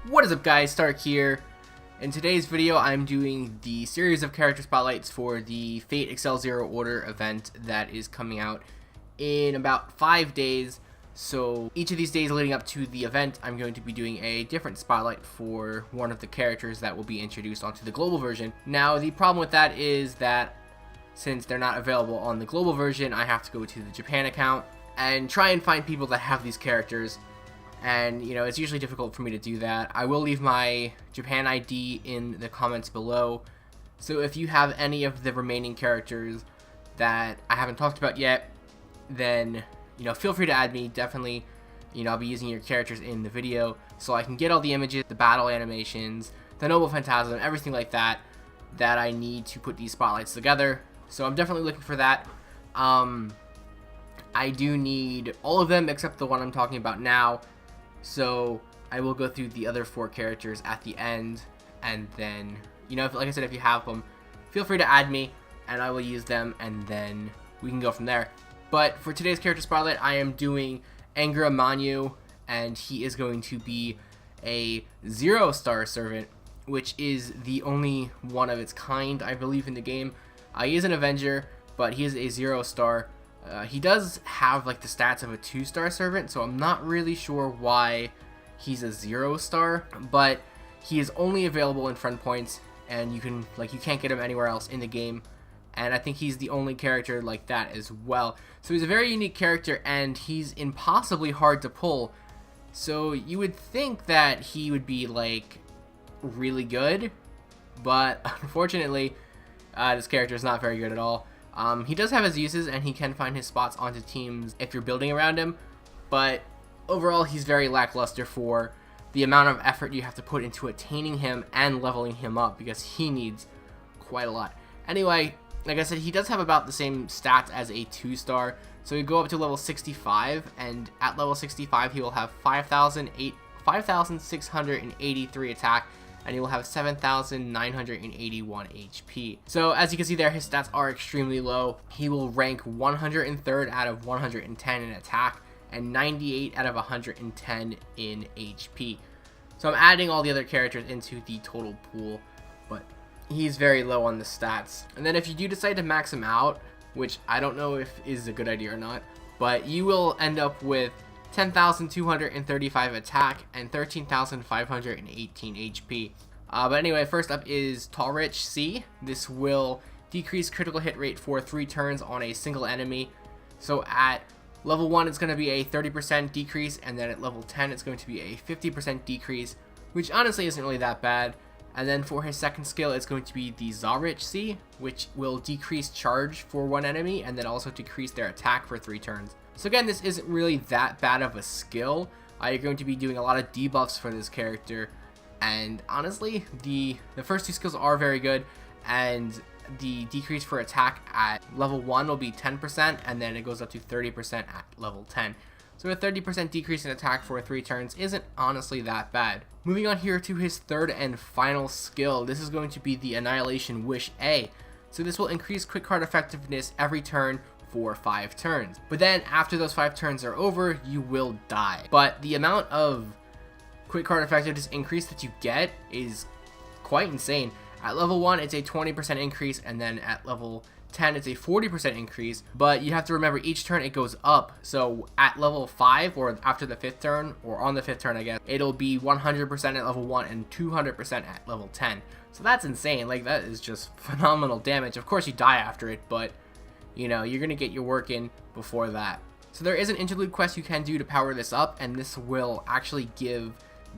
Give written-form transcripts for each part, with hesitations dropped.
What is up guys, Stark here. In today's video I'm doing the series of character spotlights for the Fate Excel Zero Order event that is coming out in about 5 days. So each of these days leading up to the event I'm going to be doing a different spotlight for one of the characters that will be introduced onto the global version. Now the problem with that is that since they're not available on the global version, I have to go to the Japan account and try and find people that have these characters. And, you know, it's usually difficult for me to do that. I will leave my Japan ID in the comments below. So if you have any of the remaining characters that I haven't talked about yet, then, you know, feel free to add me. Definitely, you know, I'll be using your characters in the video so I can get all the images, the battle animations, the noble Phantasm, everything like that that I need to put these spotlights together. So I'm definitely looking for that. I do need all of them except the one I'm talking about now. So I will go through the other 4 characters at the end, and then, you know, like I said, if you have them, feel free to add me, and I will use them, and then we can go from there. But for today's character spotlight, I am doing Angra Mainyu, and he is going to be a 0-star servant, which is the only one of its kind, I believe, in the game. He is an Avenger, but he is a 0-star. He does have like the stats of a 2-star servant, so I'm not really sure why he's a 0-star, but he is only available in friend points, and you can't get him anywhere else in the game, and I think he's the only character like that as well. So he's a very unique character, and he's impossibly hard to pull. So you would think that he would be like really good, but unfortunately this character is not very good at all. He does have his uses, and he can find his spots onto teams if you're building around him, but overall he's very lackluster for the amount of effort you have to put into attaining him and leveling him up, because he needs quite a lot. Anyway, like I said, he does have about the same stats as a 2-star, so you go up to level 65, and at level 65 he will have 5,683 attack, and he will have 7,981 HP. So as you can see there, his stats are extremely low. He will rank 103rd out of 110 in attack and 98 out of 110 in HP. So I'm adding all the other characters into the total pool, but he's very low on the stats. And then if you do decide to max him out, which I don't know if is a good idea or not, but you will end up with 10,235 attack and 13,518 HP. But anyway, first up is Tallrich C. This will decrease critical hit rate for 3 turns on a single enemy. So at level 1 it's going to be a 30% decrease, and then at level 10 it's going to be a 50% decrease, which honestly isn't really that bad. And then for his second skill it's going to be the Tallrich C, which will decrease charge for 1 enemy and then also decrease their attack for 3 turns. So again, this isn't really that bad of a skill. You're going to be doing a lot of debuffs for this character, and honestly, the first 2 skills are very good, and the decrease for attack at level 1 will be 10%, and then it goes up to 30% at level 10. So a 30% decrease in attack for 3 turns isn't honestly that bad. Moving on here to his third and final skill, this is going to be the Annihilation Wish A. So this will increase quick card effectiveness every turn for 5 turns. But then after those 5 turns are over, you will die. But the amount of quick card effectiveness increase that you get is quite insane. At level 1 it's a 20% increase, and then at level 10 it's a 40% increase, but you have to remember each turn it goes up. So at level 5, or after the 5th turn, or on the 5th turn I guess, it'll be 100% at level 1 and 200% at level 10. So that's insane. Like, that is just phenomenal damage. Of course you die after it, but you know, you're gonna get your work in before that. So there is an interlude quest you can do to power this up, and this will actually give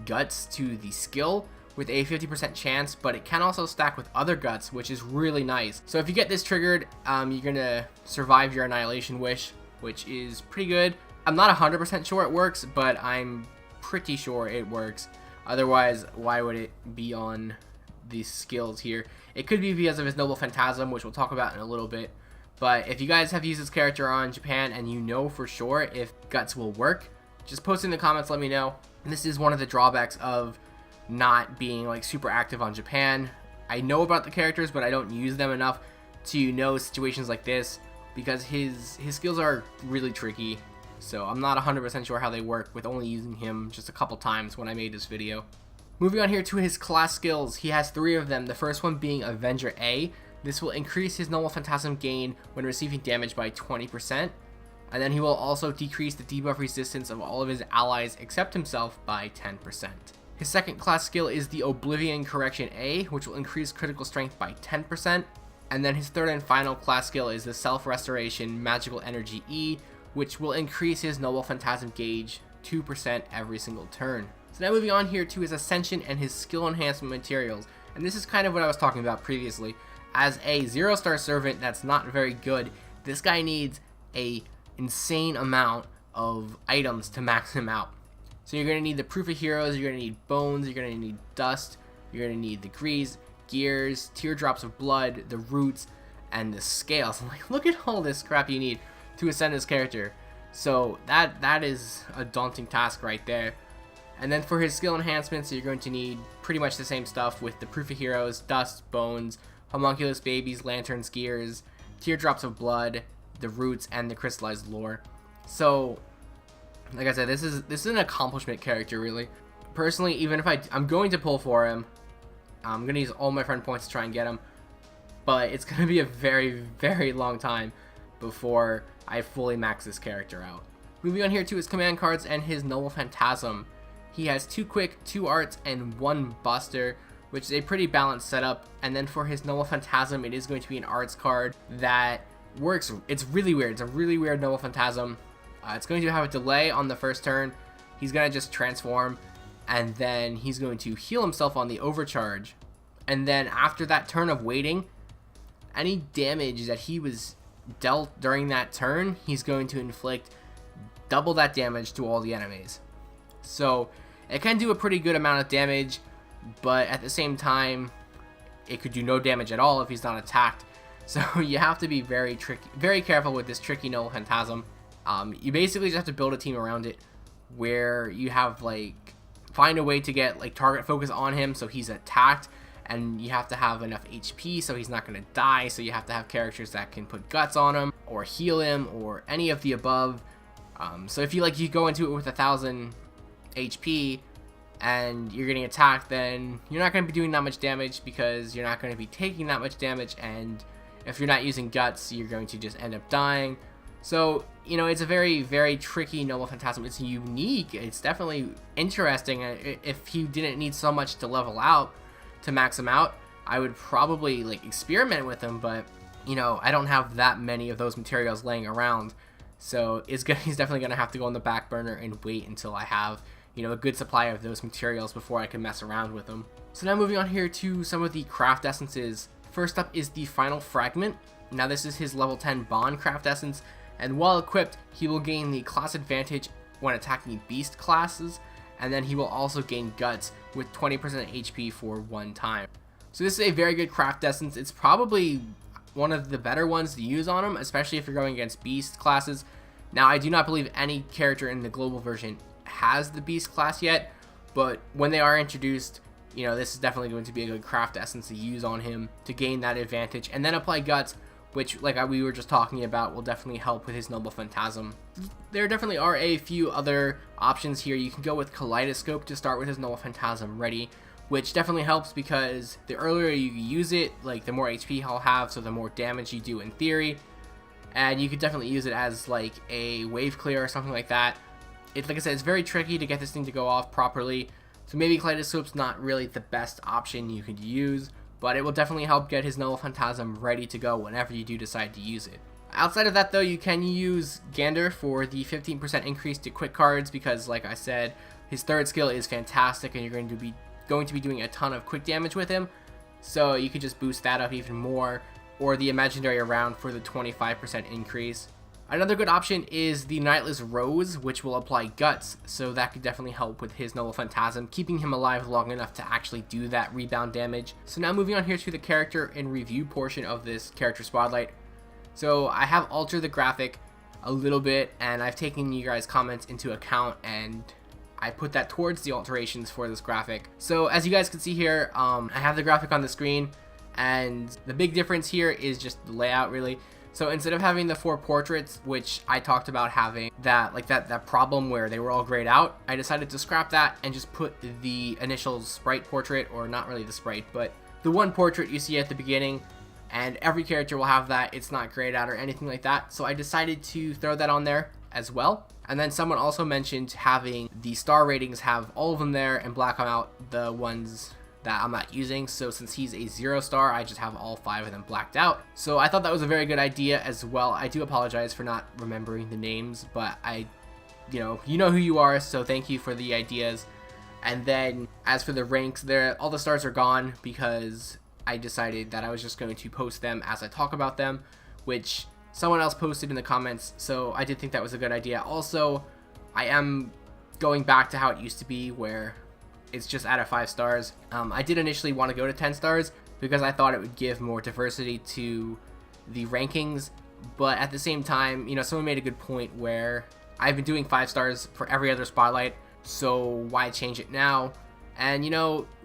guts to the skill with a 50% chance, but it can also stack with other guts, which is really nice. So if you get this triggered, you're gonna survive your Annihilation Wish, which is pretty good. I'm not 100% sure it works, but I'm pretty sure it works. Otherwise, why would it be on these skills here? It could be because of his noble Phantasm, which we'll talk about in a little bit. But if you guys have used this character on Japan and you know for sure if guts will work, just post in the comments, let me know. This is one of the drawbacks of not being like super active on Japan. I know about the characters, but I don't use them enough to know situations like this, because his skills are really tricky. So I'm not 100% sure how they work with only using him just a couple times when I made this video. Moving on here to his class skills, he has 3 of them, the first one being Avenger A. This will increase his normal Phantasm gain when receiving damage by 20%, and then he will also decrease the debuff resistance of all of his allies except himself by 10%. His second class skill is the Oblivion Correction A, which will increase critical strength by 10%, and then his third and final class skill is the Self-Restoration Magical Energy E, which will increase his Noble Phantasm gauge 2% every single turn. So now moving on here to his Ascension and his skill enhancement materials, and this is kind of what I was talking about previously. As a 0-star servant that's not very good, this guy needs a insane amount of items to max him out. So you're going to need the Proof of Heroes, you're going to need Bones, you're going to need Dust, you're going to need the Grease, Gears, Teardrops of Blood, the Roots, and the Scales. I'm like, look at all this crap you need to ascend this character. So that is a daunting task right there. And then for his skill enhancements, you're going to need pretty much the same stuff with the Proof of Heroes, Dust, Bones, Homunculus Babies, Lanterns, Gears, Teardrops of Blood, the Roots, and the Crystallized Lore. So, like I said, this is an accomplishment character, really. Personally, even if I'm going to pull for him, I'm going to use all my friend points to try and get him, but it's going to be a very, very long time before I fully max this character out. Moving on here to his command cards and his Noble Phantasm. He has 2 Quick, 2 Arts, and 1 Buster, which is a pretty balanced setup. And then for his Noble Phantasm, it is going to be an Arts card that works. It's really weird. It's a really weird Noble Phantasm. It's going to have a delay on the first turn. He's going to just transform, and then he's going to heal himself on the overcharge. And then after that turn of waiting, any damage that he was dealt during that turn, he's going to inflict double that damage to all the enemies. So it can do a pretty good amount of damage, but at the same time, it could do no damage at all if he's not attacked. So you have to be very careful with this tricky Noble Phantasm. You basically just have to build a team around it where you have find a way to get target focus on him so he's attacked, and you have to have enough HP so he's not going to die. So you have to have characters that can put guts on him or heal him or any of the above. So if you go into it with 1,000 HP and you're getting attacked, then you're not going to be doing that much damage because you're not going to be taking that much damage, and if you're not using guts, you're going to just end up dying. So, it's a very, very tricky Noble Phantasm. It's unique. It's definitely interesting. If he didn't need so much to level out to max him out, I would probably experiment with him, but I don't have that many of those materials laying around. So he's definitely going to have to go on the back burner and wait until I have a good supply of those materials before I can mess around with them. So now moving on here to some of the craft essences. First up is the Final Fragment. Now this is his level 10 Bond craft essence, and while equipped, he will gain the class advantage when attacking beast classes, and then he will also gain Guts with 20% HP for 1 time. So this is a very good craft essence. It's probably one of the better ones to use on him, especially if you're going against beast classes. Now I do not believe any character in the global version has the beast class yet, but when they are introduced, this is definitely going to be a good craft essence to use on him to gain that advantage, and then apply Guts, which we were just talking about, will definitely help with his Noble Phantasm. There definitely are a few other options here. You can go with Kaleidoscope to start with his Noble Phantasm ready, which definitely helps because the earlier you use it, the more HP he'll have, so the more damage you do in theory. And you could definitely use it as a wave clear or something like that. Like I said, it's very tricky to get this thing to go off properly, so maybe Kaleidoscope's not really the best option you could use, but it will definitely help get his Noble Phantasm ready to go whenever you do decide to use it. Outside of that though, you can use Gander for the 15% increase to quick cards because, like I said, his third skill is fantastic and you're going to be doing a ton of quick damage with him, so you could just boost that up even more, or the Imaginary Round for the 25% increase. Another good option is the Nightless Rose, which will apply Guts, so that could definitely help with his Noble Phantasm, keeping him alive long enough to actually do that rebound damage. So now moving on here to the character and review portion of this character spotlight. So I have altered the graphic a little bit, and I've taken you guys' comments into account, and I put that towards the alterations for this graphic. So as you guys can see here, I have the graphic on the screen, and the big difference here is just the layout really. So instead of having the 4 portraits, which I talked about having that problem where they were all grayed out, I decided to scrap that and just put the initial sprite portrait, or not really the sprite, but the one portrait you see at the beginning, and every character will have that. It's not grayed out or anything like that. So I decided to throw that on there as well. And then someone also mentioned having the star ratings have all of them there and black out the ones that I'm not using. So since he's a 0 star, I just have all 5 of them blacked out. So I thought that was a very good idea as well. I do apologize for not remembering the names, but you know who you are, so thank you for the ideas. And then as for the ranks, all the stars are gone because I decided that I was just going to post them as I talk about them, which someone else posted in the comments, so I did think that was a good idea. Also, I am going back to how it used to be, where it's just out of 5 stars. I did initially want to go to 10 stars because I thought it would give more diversity to the rankings, but at the same time, someone made a good point where I've been doing 5 stars for every other spotlight, so why change it now? And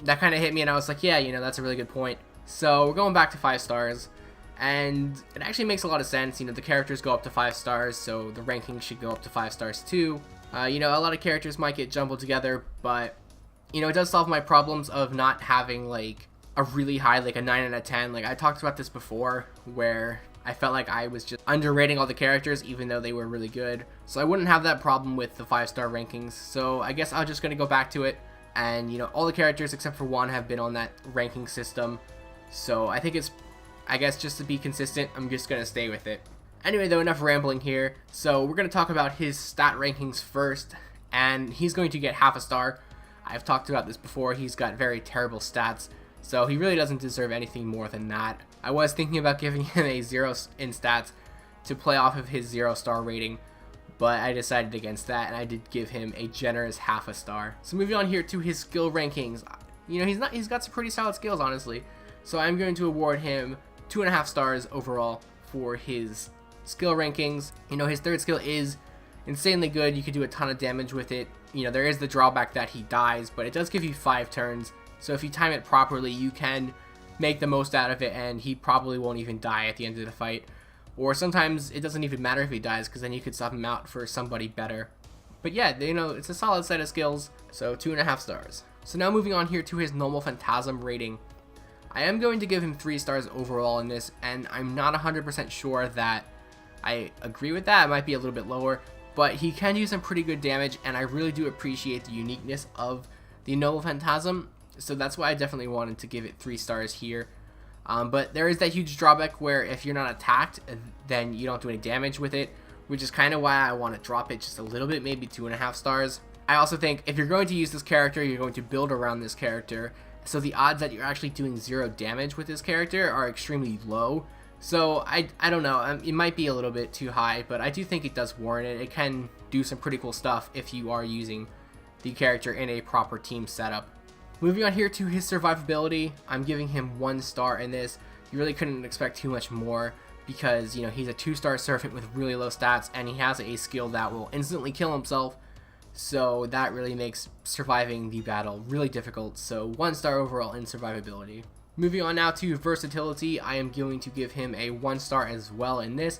that kind of hit me, and I was like, yeah, that's a really good point. So we're going back to 5 stars, and it actually makes a lot of sense. The characters go up to 5 stars, so the ranking should go up to 5 stars too. A lot of characters might get jumbled together, but it does solve my problems of not having like a really high, like a 9 out of 10. Like I talked about this before, where I felt like I was just underrating all the characters even though they were really good. So I wouldn't have that problem with the 5-star rankings. So I guess I'm just going to go back to it. And all the characters except for one have been on that ranking system. So I think I guess just to be consistent, I'm just going to stay with it. Anyway though, enough rambling here. So we're going to talk about his stat rankings first. And he's going to get half a star. I've talked about this before. He's got very terrible stats, so he really doesn't deserve anything more than that. I was thinking about giving him a 0 in stats to play off of his 0 star rating, but I decided against that, and I did give him a generous half a star. So moving on here to his skill rankings. He's got some pretty solid skills, honestly. So I'm going to award him 2.5 stars overall for his skill rankings. His 3rd skill is insanely good. You could do a ton of damage with it. There is the drawback that he dies, but it does give you 5 turns. So if you time it properly, you can make the most out of it, and he probably won't even die at the end of the fight. Or sometimes it doesn't even matter if he dies, because then you could swap him out for somebody better. But yeah, it's a solid set of skills, so 2.5 stars. So now moving on here to his normal Phantasm rating. I am going to give him 3 stars overall in this, and I'm not 100% sure that I agree with that. It might be a little bit lower, but he can do some pretty good damage, and I really do appreciate the uniqueness of the Noble Phantasm, so that's why I definitely wanted to give it 3 stars here. But there is that huge drawback where if you're not attacked, then you don't do any damage with it, which is kind of why I want to drop it just a little bit, maybe 2.5 stars. I also think if you're going to use this character, you're going to build around this character, so the odds that you're actually doing 0 damage with this character are extremely low. So I don't know, it might be a little bit too high, but I do think it does warrant it. It can do some pretty cool stuff if you are using the character in a proper team setup. Moving on here to his survivability, I'm giving him 1 star in this. You really couldn't expect too much more because, he's a 2-star servant with really low stats, and he has a skill that will instantly kill himself. So that really makes surviving the battle really difficult. So 1 star overall in survivability. Moving on now to Versatility, I am going to give him a 1 star as well in this,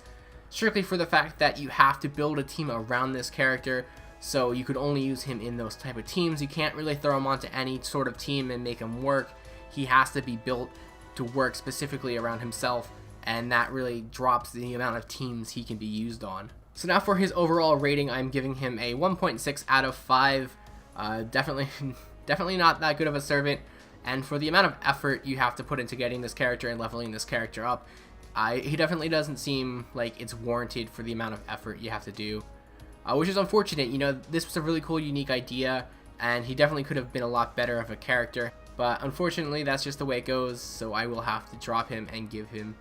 strictly for the fact that you have to build a team around this character, so you could only use him in those type of teams. You can't really throw him onto any sort of team and make him work. He has to be built to work specifically around himself, and that really drops the amount of teams he can be used on. So now for his overall rating, I'm giving him a 1.6 out of 5. Definitely not that good of a servant. And for the amount of effort you have to put into getting this character and leveling this character up, he definitely doesn't seem like it's warranted for the amount of effort you have to do. Which is unfortunate. This was a really cool, unique idea, and he definitely could have been a lot better of a character. But unfortunately, that's just the way it goes, so I will have to drop him and give him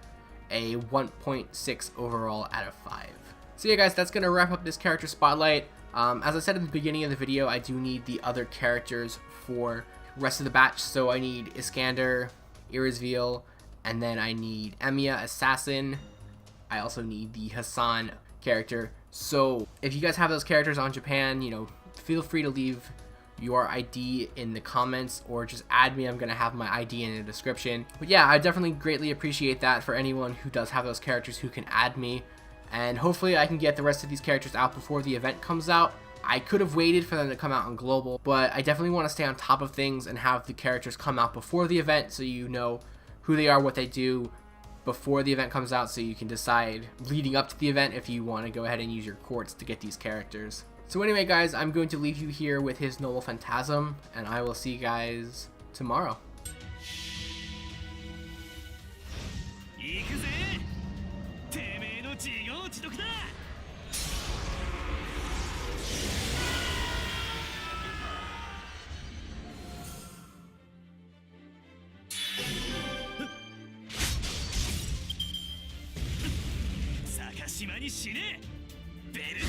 a 1.6 overall out of 5. So yeah guys, that's going to wrap up this character spotlight. As I said in the beginning of the video, I do need the other characters for rest of the batch. So I need Iskander, Irisveal, and then I need Emiya, Assassin. I also need the Hassan character. So if you guys have those characters on Japan, feel free to leave your ID in the comments, or just add me. I'm going to have my ID in the description. But yeah, I definitely greatly appreciate that for anyone who does have those characters who can add me. And hopefully I can get the rest of these characters out before the event comes out. I could have waited for them to come out on global, but I definitely want to stay on top of things and have the characters come out before the event, so you know who they are, what they do before the event comes out, so you can decide leading up to the event if you want to go ahead and use your courts to get these characters. So anyway guys, I'm going to leave you here with his Noble Phantasm, and I will see you guys tomorrow. 島に死ねベル